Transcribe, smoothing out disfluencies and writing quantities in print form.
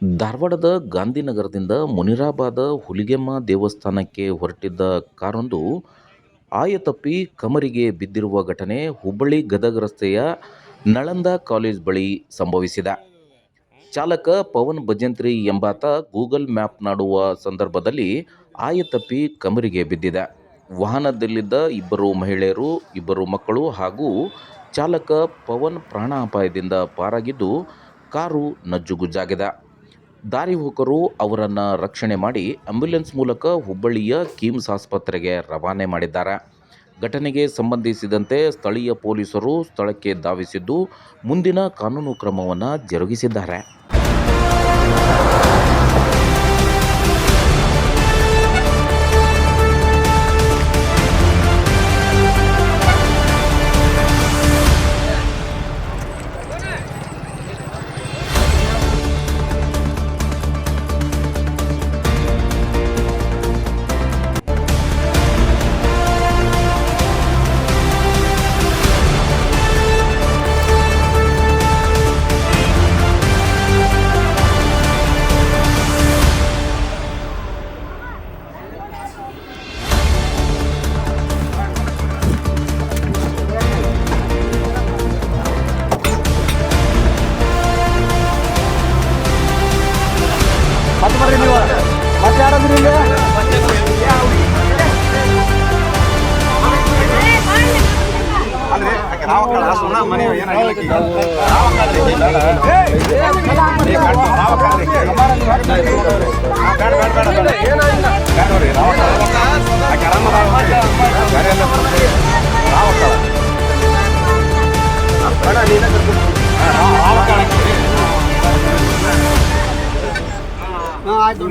ಧಾರವಾಡದ ಗಾಂಧಿನಗರದಿಂದ ಮುನಿರಾಬಾದ ಹುಲಿಗೆಮ್ಮ ದೇವಸ್ಥಾನಕ್ಕೆ ಹೊರಟಿದ್ದ ಕಾರೊಂದು ಆಯತಪ್ಪಿ ಕಮರಿಗೆ ಬಿದ್ದಿರುವ ಘಟನೆ ಹುಬ್ಬಳ್ಳಿ ಗದಗ ರಸ್ತೆಯ ನಳಂದ ಕಾಲೇಜ್ ಬಳಿ ಸಂಭವಿಸಿದೆ. ಚಾಲಕ ಪವನ್ ಭಜಂತ್ರಿ ಎಂಬಾತ ಗೂಗಲ್ ಮ್ಯಾಪ್ ನೋಡುವ ಸಂದರ್ಭದಲ್ಲಿ ಆಯತಪ್ಪಿ ಕಮರಿಗೆ ಬಿದ್ದಿದೆ. ವಾಹನದಲ್ಲಿದ್ದ ಇಬ್ಬರು ಮಹಿಳೆಯರು, ಇಬ್ಬರು ಮಕ್ಕಳು ಹಾಗೂ ಚಾಲಕ ಪವನ್ ಪ್ರಾಣಾಪಾಯದಿಂದ ಪಾರಾಗಿದ್ದು, ಕಾರು ನಜ್ಜುಗುಜ್ಜಾಗಿದೆ. ದಾರಿ ಹೋಕರು ಅವರನ್ನು ರಕ್ಷಣೆ ಮಾಡಿ ಆಂಬ್ಯುಲೆನ್ಸ್ ಮೂಲಕ ಹುಬ್ಬಳ್ಳಿಯ ಕಿಮ್ಸ್ ಆಸ್ಪತ್ರೆಗೆ ರವಾನೆ ಮಾಡಿದ್ದಾರೆ. ಘಟನೆಗೆ ಸಂಬಂಧಿಸಿದಂತೆ ಸ್ಥಳೀಯ ಪೊಲೀಸರು ಸ್ಥಳಕ್ಕೆ ಧಾವಿಸಿದ್ದು ಮುಂದಿನ ಕಾನೂನು ಕ್ರಮವನ್ನು ಜರುಗಿಸಿದ್ದಾರೆ. ಮತ್ತೆ ಬರ್ರಿ ನೀವು ಮತ್ತೆ ಯಾರಾದ್ರೂ ಇಲ್ಲಿ ಆಯ್ತು